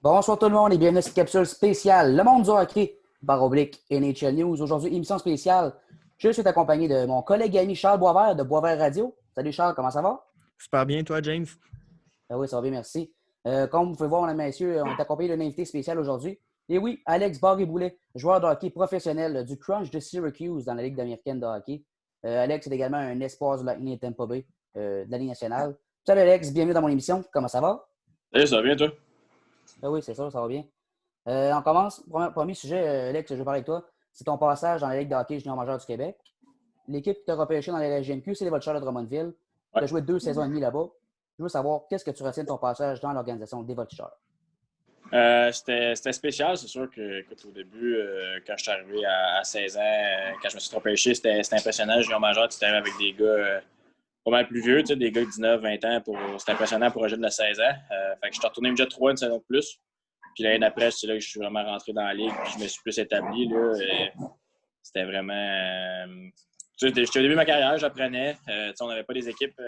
Bonsoir tout le monde et bienvenue à cette capsule spéciale Le monde du hockey, / NHL News. Aujourd'hui, émission spéciale. Je suis accompagné de mon collègue et ami Charles Boisvert de Boisvert Radio. Salut Charles, comment ça va? Super bien, toi, James? Oui, ça va bien, merci. Comme vous pouvez voir, mesdames et messieurs, on est accompagné d'un invité spécial aujourd'hui. Et oui, Alex Barré-Boulet, joueur de hockey professionnel du Crunch de Syracuse dans la Ligue américaine de hockey. Alex est également un espoir du Lightning de Tampa Bay de la Ligue nationale. Salut Alex, bienvenue dans mon émission. Comment ça va? Salut, ça va bien, toi? Oui, c'est ça, ça va bien. On commence. Premier sujet, Alex, je veux parler avec toi. C'est ton passage dans la Ligue de hockey junior majeur du Québec. L'équipe qui t'a repêché dans la LGMQ, c'est les Voltigeurs de Drummondville. Tu Ouais. as joué 2 saisons et demie là-bas. Je veux savoir, qu'est-ce que tu retiens de ton passage dans l'organisation des Voltigeurs? C'était spécial, c'est sûr que, écoute, au début, quand je suis arrivé à 16 ans, quand je me suis repêché, c'était impressionnant. Junior majeur, tu étais avec des gars pas mal plus vieux, tu sais, des gars de 19, 20 ans. C'était impressionnant pour un jeune de 16 ans. Fait que je suis retourné déjà 3 une saison de plus. Puis l'année d'après, c'est là que je suis vraiment rentré dans la ligue. Puis je me suis plus établi. Là, c'était vraiment. Tu sais, j'étais au début de ma carrière, j'apprenais. On n'avait pas des équipes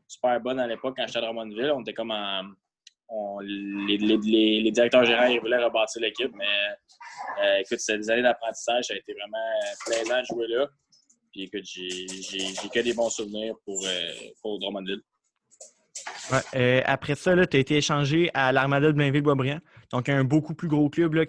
super bonnes à l'époque quand j'étais à Drummondville. On était comme les directeurs gérants ils voulaient rebâtir l'équipe, mais écoute, c'est des années d'apprentissage. Ça a été vraiment plaisant de jouer là. Puis écoute, j'ai que des bons souvenirs pour Drummondville. Ouais, après ça, tu as été échangé à l'Armada de Blainville-Boisbriand. Donc, un beaucoup plus gros club là,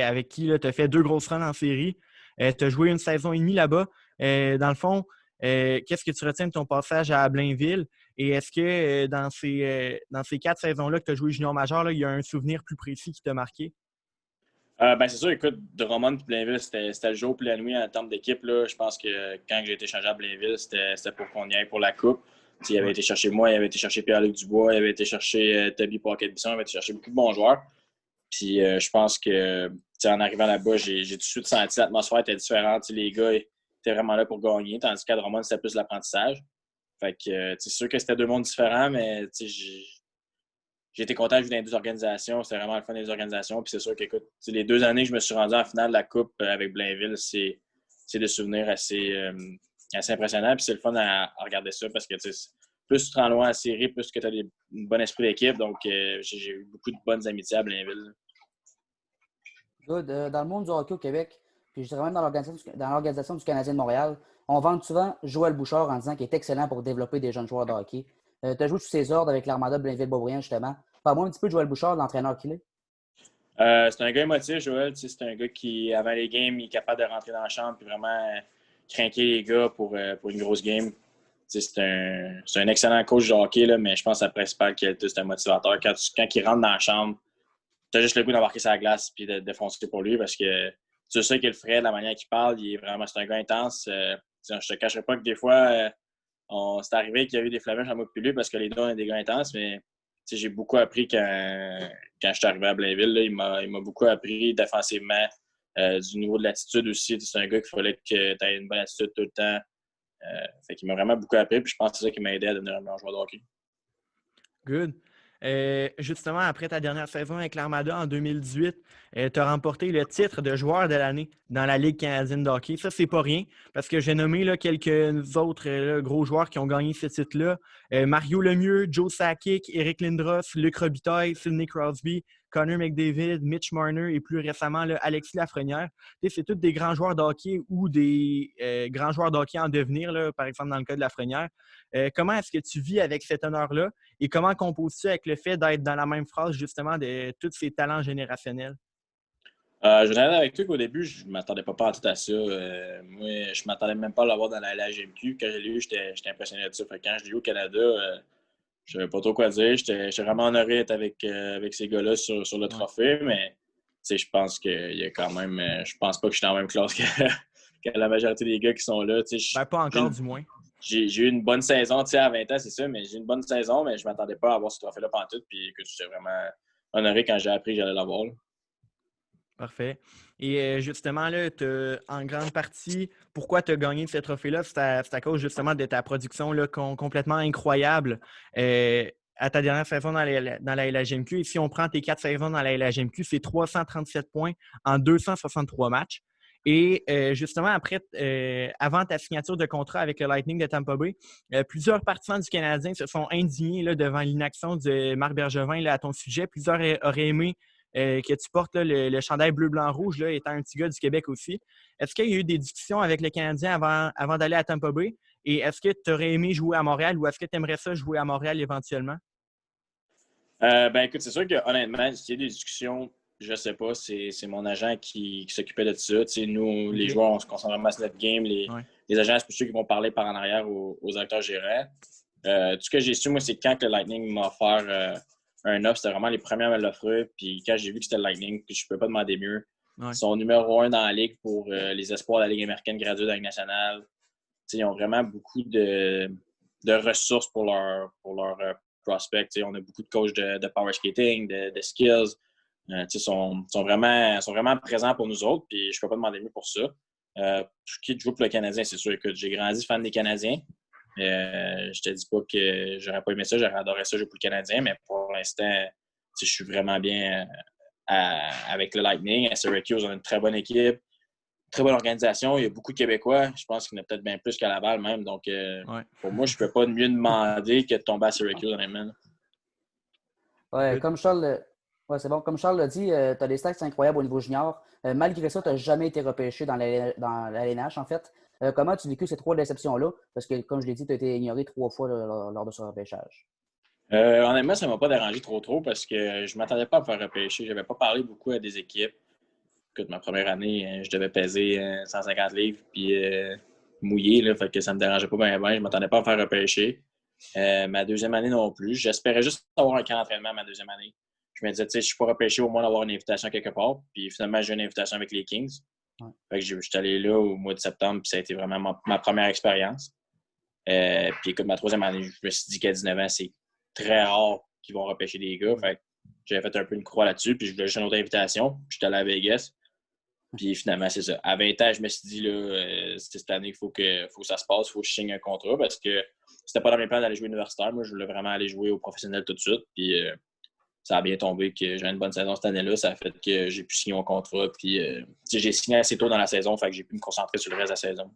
avec qui tu as fait 2 grosses runs en série. Tu as joué une saison et demie là-bas. Dans le fond, qu'est-ce que tu retiens de ton passage à Blainville? Et est-ce que dans ces 4 saisons-là que tu as joué junior majeur, là, il y a un souvenir plus précis qui t'a marqué? Ben c'est sûr, écoute, Drummond et Blainville, c'était le jour et la nuit en termes d'équipe. Là. Je pense que quand j'ai été échangé à Blainville, c'était pour qu'on y aille pour la Coupe. Il avait été chercher moi, il avait été chercher Pierre-Luc Dubois, il avait été chercher Toby Pocket-Bisson, il avait été chercher beaucoup de bons joueurs. Puis je pense que en arrivant là-bas, j'ai tout de suite senti l'atmosphère était différente. Les gars étaient vraiment là pour gagner, tandis qu'à Drummond, c'était plus l'apprentissage. Fait que c'est sûr que c'était 2 mondes différents, mais j'ai été content de jouer dans les 2 organisations. C'était vraiment le fun des organisations. Puis c'est sûr que les 2 années que je me suis rendu en finale de la Coupe avec Blainville, c'est des souvenirs assez impressionnants. Puis c'est le fun à regarder ça parce que plus tu te rends loin en série, plus que tu as un bon esprit d'équipe. Donc j'ai eu beaucoup de bonnes amitiés à Blainville. Good. Dans le monde du hockey au Québec, puis je dirais même dans l'organisation du Canadien de Montréal, on vante souvent Joël Bouchard en disant qu'il est excellent pour développer des jeunes joueurs de hockey. Tu as joué sous ses ordres avec l'Armada de Blainville-Boisbriand, justement. Parle-moi un petit peu de Joël Bouchard, l'entraîneur qu'il est. C'est un gars émotif, Joël. C'est un gars qui, avant les games, il est capable de rentrer dans la chambre et vraiment craquer les gars pour une grosse game. C'est un excellent coach de hockey, là, mais je pense que la principale qualité, c'est un motivateur. Quand il rentre dans la chambre, tu as juste le goût d'embarquer sa glace et de foncer pour lui parce que tu sais qu'il le ferait de la manière qu'il parle. C'est un gars intense. Je te cacherai pas que des fois, c'est arrivé qu'il y a eu des flamèches à moi et lui parce que les deux, on est des gars intenses, mais j'ai beaucoup appris quand je suis arrivé à Blainville. Là, il m'a beaucoup appris défensivement, du niveau de l'attitude aussi. C'est un gars qu'il fallait que tu aies une bonne attitude tout le temps. Fait qu'il m'a vraiment beaucoup appris, puis je pense que c'est ça qui m'a aidé à devenir un meilleur joueur de hockey. Good. Justement, après ta dernière saison avec l'Armada en 2018, tu as remporté le titre de joueur de l'année dans la Ligue canadienne de hockey. Ça, c'est pas rien, parce que j'ai nommé là, quelques autres gros joueurs qui ont gagné ce titre-là. Mario Lemieux, Joe Sakic, Eric Lindros, Luc Robitaille, Sidney Crosby, Connor McDavid, Mitch Marner et plus récemment là, Alexis Lafrenière. C'est tous des grands joueurs de hockey ou des grands joueurs de hockey en devenir, là, par exemple dans le cas de Lafrenière. Comment est-ce que tu vis avec cet honneur-là et comment composes-tu avec le fait d'être dans la même phrase justement de tous ces talents générationnels? Je vais être avec toi qu'au début, je ne m'attendais pas tout à ça. Moi, je ne m'attendais même pas à l'avoir dans la LHMQ. Quand je l'ai eu, j'étais impressionné de ça. Fait que quand je l'ai eu au Canada, je ne savais pas trop quoi dire. J'étais vraiment honoré d'être avec ces gars-là sur le trophée, mais je pense qu'il y a quand même. Je pense pas que je suis dans la même classe que, que la majorité des gars qui sont là. Pas encore, du moins. J'ai eu une bonne saison, à 20 ans, c'est ça, mais j'ai eu une bonne saison, mais je ne m'attendais pas à avoir ce trophée-là pantoute. Puis que j'étais vraiment honoré quand j'ai appris que j'allais l'avoir. Là. Parfait. Et justement, là, en grande partie, pourquoi tu as gagné ce trophée-là? C'est à cause justement de ta production là, complètement incroyable à ta dernière saison dans la LHMQ. Et si on prend tes 4 saisons dans la LHMQ, c'est 337 points en 263 matchs. Et justement, avant ta signature de contrat avec le Lightning de Tampa Bay, plusieurs partisans du Canadien se sont indignés là, devant l'inaction de Marc Bergevin là, à ton sujet. Plusieurs auraient aimé que tu portes là, le chandail bleu-blanc-rouge, là, étant un petit gars du Québec aussi. Est-ce qu'il y a eu des discussions avec le Canadien avant d'aller à Tampa Bay? Et est-ce que tu aurais aimé jouer à Montréal ou est-ce que tu aimerais ça jouer à Montréal éventuellement? Ben écoute, c'est sûr que honnêtement, s'il y a des discussions, je sais pas, c'est mon agent qui s'occupait de ça. Tu sais, nous, les joueurs, on se concentre vraiment sur notre game. Les agents, c'est pour ceux qui vont parler par en arrière aux acteurs gérants. Tout ce que j'ai su, moi, c'est quand que le Lightning m'a offert un offre, c'était vraiment les premiers à me l'offrir. Puis quand j'ai vu que c'était le Lightning, puis je peux pas demander mieux. Ouais. Ils sont numéro 1 dans la ligue pour les espoirs de la Ligue américaine graduée de la Ligue nationale. Tu sais, ils ont vraiment beaucoup de ressources pour leur prospect. Tu sais, on a beaucoup de coachs de power skating, de skills. Ils sont vraiment présents pour nous autres, puis je ne peux pas demander mieux pour ça. Je quitte jouer pour le Canadien, c'est sûr. Écoute, j'ai grandi fan des Canadiens. Je te dis pas que j'aurais pas aimé ça, j'aurais adoré ça jouer pour le Canadien, mais pour l'instant, je suis vraiment bien avec le Lightning. À Syracuse, on a une très bonne équipe, très bonne organisation. Il y a beaucoup de Québécois. Je pense qu'il y en a peut-être bien plus qu'à Laval même. Donc, pour moi, je ne peux pas mieux demander que de tomber à Syracuse, honnêtement. Ouais, comme Charles, ouais, c'est bon. Comme Charles l'a dit, tu as des stats incroyables au niveau junior. Malgré ça, tu n'as jamais été repêché dans la LNH, en fait. Comment tu as vécu ces 3 déceptions-là? Parce que, comme je l'ai dit, tu as été ignoré 3 fois lors de ce repêchage. Honnêtement, ça ne m'a pas dérangé trop parce que je ne m'attendais pas à me faire repêcher. Je n'avais pas parlé beaucoup à des équipes. Écoute, ma première année, je devais peser 150 livres puis mouillé, là, fait que ça ne me dérangeait pas bien. Je ne m'attendais pas à me faire repêcher. Ma deuxième année non plus. J'espérais juste avoir un camp d'entraînement ma deuxième année. Je me disais, tu sais, je ne suis pas repêché, au moins d'avoir une invitation quelque part. Puis finalement, j'ai une invitation avec les Kings. Ouais. Fait que je suis allé là au mois de septembre, puis ça a été vraiment ma première expérience. Puis écoute, ma troisième année, je me suis dit qu'à 19 ans, c'est très rare qu'ils vont repêcher des gars. Fait que j'avais fait un peu une croix là-dessus, puis je voulais juste une autre invitation. Puis j'étais allé à Vegas. Puis finalement, c'est ça. À 20 ans, je me suis dit, là, c'est cette année qu'il faut que ça se passe, il faut que je signe un contrat parce que c'était pas dans mes plans d'aller jouer universitaire. Moi, je voulais vraiment aller jouer au professionnel tout de suite. Puis ça a bien tombé que j'ai une bonne saison cette année-là. Ça a fait que j'ai pu signer mon contrat. Puis j'ai signé assez tôt dans la saison, fait que j'ai pu me concentrer sur le reste de la saison.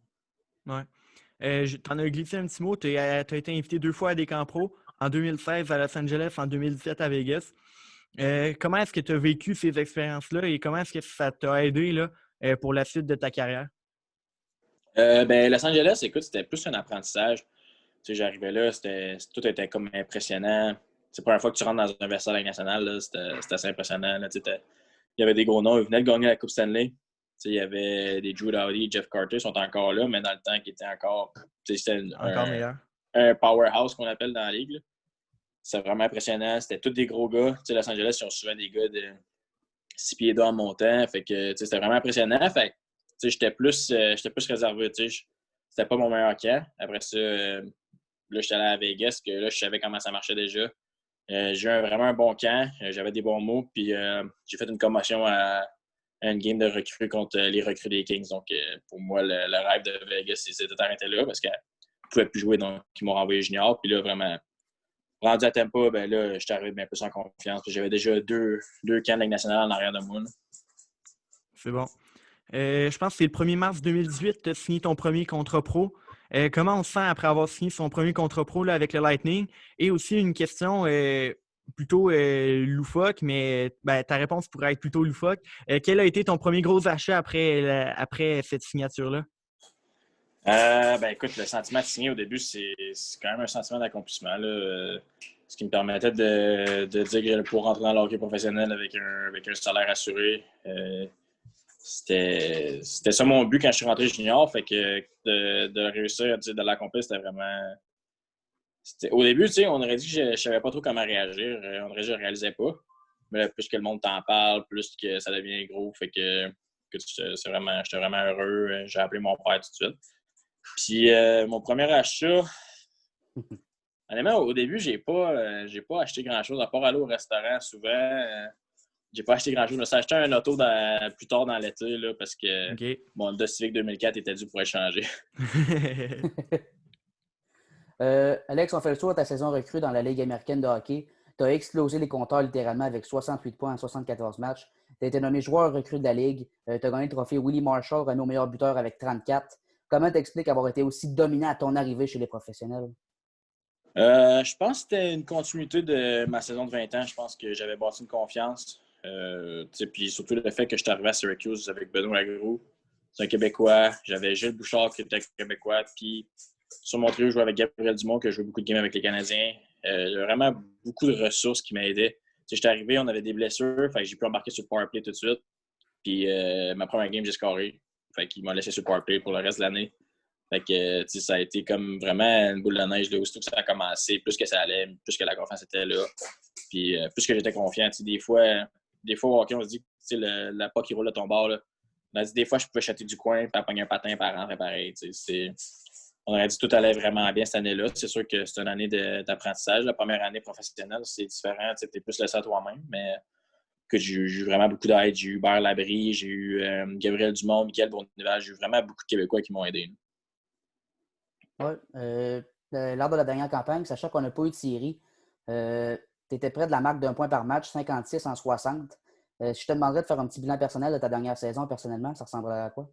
Ouais. T'en as glissé un petit mot. Tu as été invité 2 fois à des camps pro, en 2016 à Los Angeles, en 2017 à Vegas. Comment est-ce que tu as vécu ces expériences-là et comment est-ce que ça t'a aidé là, pour la suite de ta carrière? Los Angeles, écoute, c'était plus un apprentissage. Tu sais, j'arrivais là, tout était comme impressionnant. C'est la première fois que tu rentres dans un vestiaire de la Ligue nationale, là, c'était assez impressionnant. Là, il y avait des gros noms, ils venaient de gagner la Coupe Stanley. Tu sais, il y avait des Drew Doughty, Jeff Carter sont encore là, mais dans le temps qui était encore. C'était un powerhouse qu'on appelle dans la Ligue. Là. C'est vraiment impressionnant. C'était tous des gros gars. Tu sais, Los Angeles, ils ont souvent des gars de 6 pieds d'eau en montant. Fait que, tu sais, c'était vraiment impressionnant. Fait que, tu sais, j'étais plus réservé. Tu sais, c'était pas mon meilleur camp. Après ça, là, j'étais allé à Vegas, que là, je savais comment ça marchait déjà. J'ai eu vraiment un bon camp. J'avais des bons mots. Puis, j'ai fait une commotion à une game de recrues contre les recrues des Kings. Donc, pour moi, le rêve de Vegas, il s'était arrêté là parce qu'ils ne pouvaient plus jouer. Donc, ils m'ont renvoyé junior. Puis là, vraiment, rendu à Tampa, ben là, j'étais arrivé bien plus en confiance. J'avais déjà deux camps de Ligue nationale en arrière de moi. Là. C'est bon. Je pense que c'est le 1er mars 2018 tu as signé ton premier contrat pro. Comment on se sent après avoir signé son premier contrat pro là, avec le Lightning? Et aussi une question plutôt loufoque, mais ta réponse pourrait être plutôt loufoque. Quel a été ton premier gros achat après cette signature-là? Écoute, le sentiment de signer au début, c'est quand même un sentiment d'accomplissement. Ce qui me permettait de dire que pour rentrer dans le hockey professionnel avec un salaire assuré, c'était ça mon but quand je suis rentré junior. Fait que de réussir de l'accomplir, c'était vraiment. Au début, tu sais, on aurait dit que je ne savais pas trop comment réagir. On aurait dit que je ne réalisais pas. Mais là, plus que le monde t'en parle, plus que ça devient gros. Fait que j'étais vraiment heureux. J'ai appelé mon père tout de suite. Puis mon premier achat, honnêtement, au début, j'ai pas acheté grand-chose, à part aller au restaurant souvent. J'ai pas acheté grand-chose. Je me suis acheté un auto plus tard dans l'été là, parce que mon Honda Civic 2004 était dû pour être changé. Alex, on fait le tour de ta saison recrue dans la Ligue américaine de hockey. Tu as explosé les compteurs littéralement avec 68 points en 74 matchs. Tu as été nommé joueur recru de la Ligue. Tu as gagné le trophée Willie Marshall, remis au meilleur buteur avec 34. Comment t'expliques avoir été aussi dominant à ton arrivée chez les professionnels? Je pense que c'était une continuité de ma saison de 20 ans. Je pense que j'avais bâti une confiance. Puis surtout le fait que je suis arrivé à Syracuse avec Benoît Lagroux. C'est un Québécois. J'avais Gilles Bouchard qui était Québécois. Puis sur mon trio, je jouais avec Gabriel Dumont, que je jouais beaucoup de games avec les Canadiens. Il y a vraiment beaucoup de ressources qui m'aidaient. J'étais arrivé, on avait des blessures, fait que j'ai pu embarquer sur le powerplay tout de suite. Puis ma première game, j'ai scoré. Fait qu'il m'a laissé sur le powerplay pour le reste de l'année. Fait que ça a été comme vraiment une boule de neige. Là, aussitôt que ça a commencé, plus que ça allait, plus que la confiance était là. Puis plus que j'étais confiant. Des fois au hockey, on se dit que la POC qui roule à ton bord. Là. On a dit des fois, je pouvais chatter du coin, puis pogner un patin par rentrer pareil. On aurait dit que tout allait vraiment bien cette année-là. C'est sûr que c'est une année d'apprentissage. La première année professionnelle, c'est différent. Tu es plus laissé à toi-même. Mais que j'ai eu vraiment beaucoup d'aide. J'ai eu Hubert Labrie, j'ai eu Gabriel Dumont, Michael Bournival. J'ai eu vraiment beaucoup de Québécois qui m'ont aidé. Oui. Lors de la dernière campagne, sachant qu'on n'a pas eu de série, tu étais près de la marque d'un point par match, 56 en 60. Si je te demanderais de faire un petit bilan personnel de ta dernière saison, personnellement, ça ressemblerait à quoi?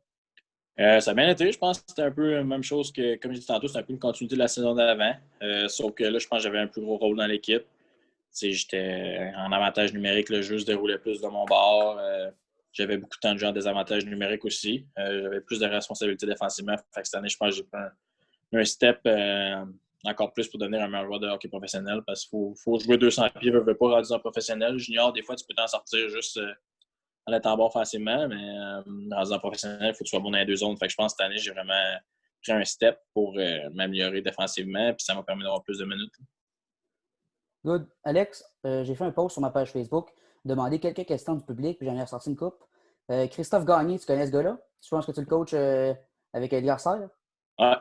Ça a bien été. Je pense que c'était un peu la même chose que, comme je disais tantôt, c'est un peu une continuité de la saison d'avant. Sauf que là, je pense que j'avais un plus gros rôle dans l'équipe. J'étais en avantage numérique, le jeu se déroulait plus de mon bord. J'avais beaucoup de temps de jeu en désavantage numérique aussi. J'avais plus de responsabilités défensivement. Fait que cette année, je pense que j'ai pris un step encore plus pour devenir un meilleur joueur de hockey professionnel parce qu'il faut jouer 200 pieds, veut pas rendu en professionnel. Junior, des fois, tu peux t'en sortir juste en étant bon facilement, mais rendu en professionnel, il faut que tu sois bon dans les deux zones. Fait que je pense que cette année, j'ai vraiment pris un step pour m'améliorer défensivement, puis ça m'a permis d'avoir plus de minutes. Good. Alex, j'ai fait un post sur ma page Facebook, demander quelques questions du public, puis j'en ai ressorti une coupe. Christophe Gagné, tu connais ce gars-là? Je pense que tu le coaches avec Elias Serre. Ouais.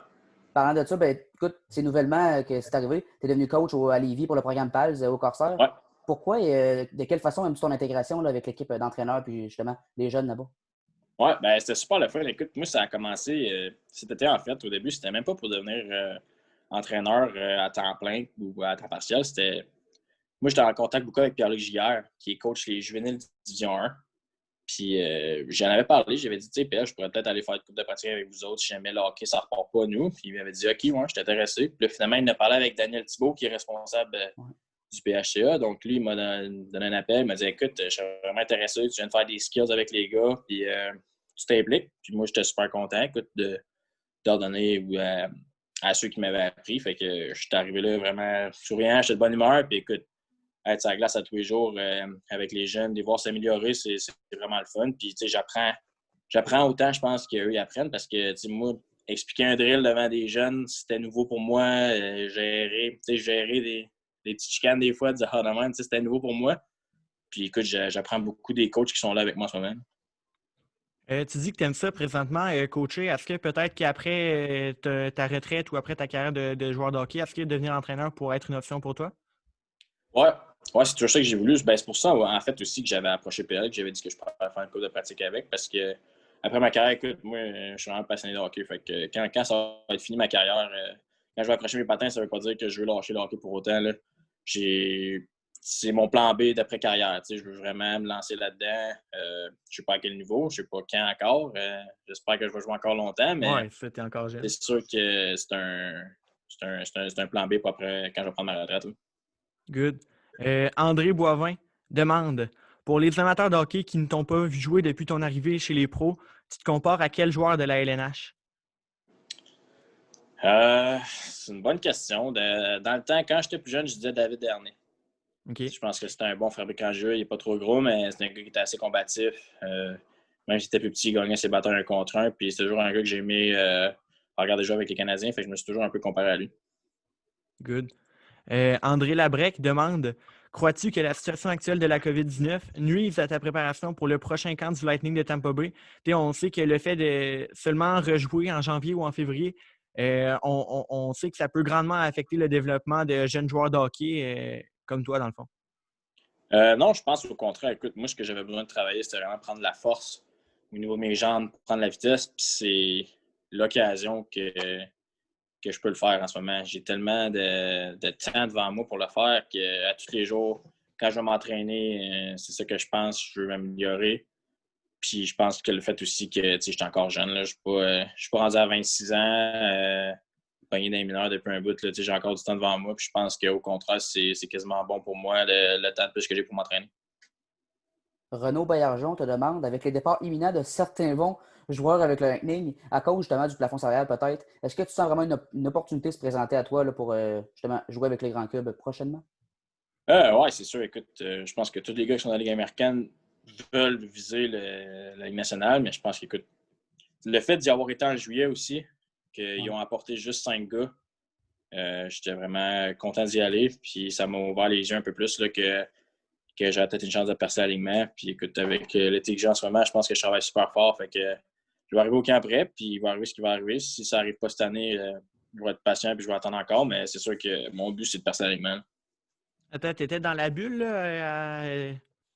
Parlant de ça, ben, écoute, c'est nouvellement que c'est arrivé. Tu es devenu coach à Lévis pour le programme PALS au Corsair. Ouais. Pourquoi et de quelle façon aimes-tu ton intégration là, avec l'équipe d'entraîneurs puis justement les jeunes là-bas? Ouais, ben c'était super le fun. Écoute, moi, ça a commencé cet été, en fait. Au début, c'était même pas pour devenir entraîneur à temps plein ou à temps partiel. Moi, j'étais en contact beaucoup avec Pierre-Luc Giguère, qui est coach les juvéniles Division 1. Puis j'en avais parlé, j'avais dit, tu sais, Pierre, je pourrais peut-être aller faire une coupe de pratique avec vous autres si jamais le hockey, ça repart pas nous. Puis il m'avait dit, OK, moi, je suis intéressé. Puis là, finalement, il m'a parlé avec Daniel Thibault, qui est responsable du PHCA. Donc lui, il m'a donné un appel, il m'a dit, écoute, je suis vraiment intéressé, tu viens de faire des skills avec les gars, puis tu t'impliques. Puis moi, j'étais super content, écoute, de leur donner à ceux qui m'avaient appris. Fait que je suis arrivé là vraiment souriant, j'étais de bonne humeur. Puis écoute, être sur la glace à tous les jours avec les jeunes, les voir s'améliorer, c'est vraiment le fun. Puis, tu sais, j'apprends autant, je pense, qu'eux, ils apprennent parce que, tu sais, moi, expliquer un drill devant des jeunes, c'était nouveau pour moi. Gérer des petites chicanes des fois, dire, ah, non, man, c'était nouveau pour moi. Puis, écoute, j'apprends beaucoup des coachs qui sont là avec moi en ce moment. Tu dis que tu aimes ça présentement, coacher. Est-ce que peut-être qu'après ta retraite ou après ta carrière de joueur de hockey, est-ce que devenir entraîneur pourrait être une option pour toi? Ouais, c'est toujours ça que j'ai voulu. Ben, c'est pour ça, en fait, aussi que j'avais approché PL, que j'avais dit que je pourrais faire une course de pratique avec, parce que après ma carrière, écoute, moi, je suis vraiment passionné de hockey. Fait que quand ça va être fini ma carrière, quand je vais accrocher mes patins, ça veut pas dire que je veux lâcher le hockey pour autant. Là. C'est mon plan B d'après-carrière. Je veux vraiment me lancer là-dedans. Je ne sais pas à quel niveau, je ne sais pas quand encore. J'espère que je vais jouer encore longtemps, mais Ouais, ça, t'es encore jeune. c'est sûr que c'est un plan B pour après, quand je vais prendre ma retraite. Là. Good. André Boivin demande, pour les amateurs de hockey qui ne t'ont pas vu jouer depuis ton arrivée chez les pros, tu te compares à quel joueur de la LNH? C'est une bonne question. Dans le temps, quand j'étais plus jeune, je disais David Dernay. Okay. Je pense que c'était un bon fabricant de jeu. Il n'est pas trop gros, mais c'est un gars qui était assez combatif. Même s'il était plus petit, il gagnait ses batailles 1 contre 1. Puis c'est toujours un gars que j'ai aimé regarder jouer avec les Canadiens. Fait que je me suis toujours un peu comparé à lui. Good. André Labrec demande, crois-tu que la situation actuelle de la COVID-19 nuise à ta préparation pour le prochain camp du Lightning de Tampa Bay? On sait que le fait de seulement rejouer en janvier ou en février, on sait que ça peut grandement affecter le développement de jeunes joueurs de hockey comme toi, dans le fond. Non, je pense au contraire. Écoute, moi, ce que j'avais besoin de travailler, c'était vraiment prendre la force au niveau de mes jambes, prendre la vitesse. Puis c'est l'occasion que je peux le faire en ce moment. J'ai tellement de temps devant moi pour le faire qu'à tous les jours, quand je vais m'entraîner, c'est ça que je pense, je veux m'améliorer. Puis je pense que le fait aussi que je suis encore jeune, là, je ne suis pas rendu à 26 ans, pogné dans les mineurs depuis un bout. Là, j'ai encore du temps devant moi. Puis je pense qu'au contraire, c'est quasiment bon pour moi le temps de plus que j'ai pour m'entraîner. Renaud Baillargeon te demande, avec les départs imminents de certains bons joueurs avec le Lightning, à cause justement du plafond salarial peut-être, est-ce que tu sens vraiment une opportunité se présenter à toi là, pour justement jouer avec les grands clubs prochainement? Ouais, c'est sûr. Écoute, je pense que tous les gars qui sont dans la Ligue américaine veulent viser la Ligue nationale, mais je pense qu'écoute, le fait d'y avoir été en juillet aussi, qu'ils ont apporté juste 5 gars, j'étais vraiment content d'y aller. Puis ça m'a ouvert les yeux un peu plus là, que j'aurais peut-être une chance de percer l'alignement. Puis écoute, avec l'été que j'ai en ce moment, je pense que je travaille super fort. Fait que je vais arriver au camp après, puis il va arriver ce qui va arriver. Si ça n'arrive pas cette année, je vais être patient puis je vais attendre encore. Mais c'est sûr que mon but, c'est de percer l'alignement. Attends, t'étais dans la bulle là, à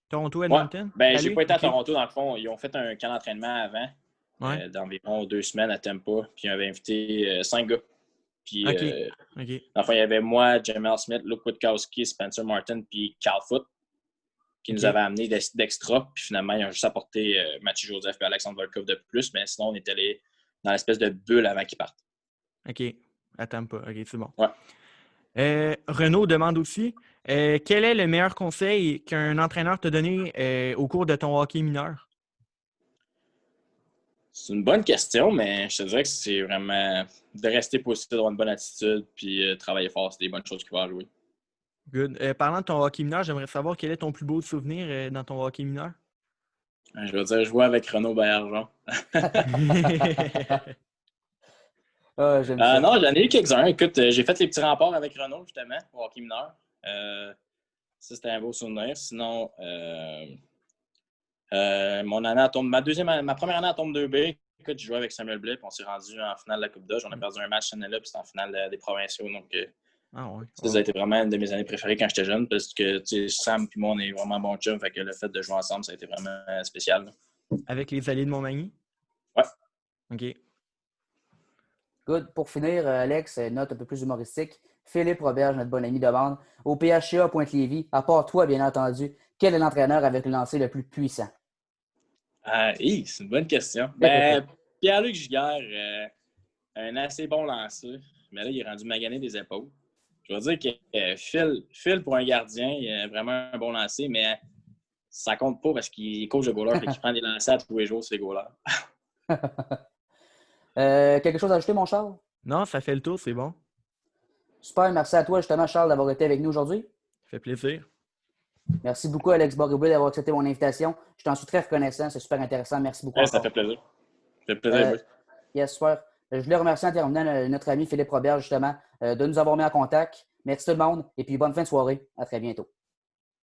Toronto, Ouais, Edmonton? j'ai pas été à Ok. Toronto dans le fond. Ils ont fait un camp d'entraînement avant, Ouais. d'environ 2 semaines à Tampa. Puis ils avaient invité 5 gars. Puis OK. dans le fond, il y avait moi, Jamal Smith, Luke Witkowski, Spencer Martin, puis Carl Foote qui nous avaient amené d'extra. Puis finalement, ils ont juste apporté Mathieu Joseph et Alexandre Volkov de plus. Mais sinon, on était allé dans l'espèce de bulle avant qu'ils partent. OK. Attends pas. OK, c'est bon. Ouais. Renaud demande aussi quel est le meilleur conseil qu'un entraîneur t'a donné au cours de ton hockey mineur? C'est une bonne question, mais je te dirais que c'est vraiment de rester positif, d'avoir une bonne attitude, puis travailler fort. C'est des bonnes choses qui vont arriver. Good. Parlant de ton hockey mineur, j'aimerais savoir quel est ton plus beau souvenir dans ton hockey mineur? Je veux dire, jouer avec Renaud Baillargeon. J'aime ça. Non, j'en ai eu quelques-uns. Écoute, j'ai fait les petits remparts avec Renaud, justement, au hockey mineur. Ça, c'était un beau souvenir. Sinon, ma première année à Tombe 2B, écoute, je jouais avec Samuel Blais, puis on s'est rendu en finale de la Coupe d'Âge. On a perdu un match cette année-là, puis c'était en finale des provinciaux. Donc, ça a été vraiment une de mes années préférées quand j'étais jeune, parce que Sam et moi, on est vraiment bons chums. Fait que le fait de jouer ensemble, ça a été vraiment spécial. Là. Avec les alliés de Montmagny? Ouais. OK. Good. Pour finir, Alex, note un peu plus humoristique. Philippe Roberge, notre bon ami, demande au PHCA Pointe-Lévis, à part toi, bien entendu, quel est l'entraîneur avec le lancer le plus puissant? C'est une bonne question. Pierre-Luc Giguère, un assez bon lanceur, mais là, il est rendu magané des épaules. Je veux dire que Phil, pour un gardien, il a vraiment un bon lancer, mais ça compte pas parce qu'il est coach de goaler et qu'il prend des lancers à tous les jours, c'est goalers. Quelque chose à ajouter, mon Charles? Non, ça fait le tour, c'est bon. Super, merci à toi, justement, Charles, d'avoir été avec nous aujourd'hui. Ça fait plaisir. Merci beaucoup, Alex Bariboulet, d'avoir accepté mon invitation. Je t'en suis très reconnaissant. C'est super intéressant. Merci beaucoup. Ça fait plaisir. Ça fait plaisir, oui. Yes, super. Je voulais remercier en terminant notre ami Philippe Robert, justement, de nous avoir mis en contact. Merci tout le monde et puis bonne fin de soirée. À très bientôt.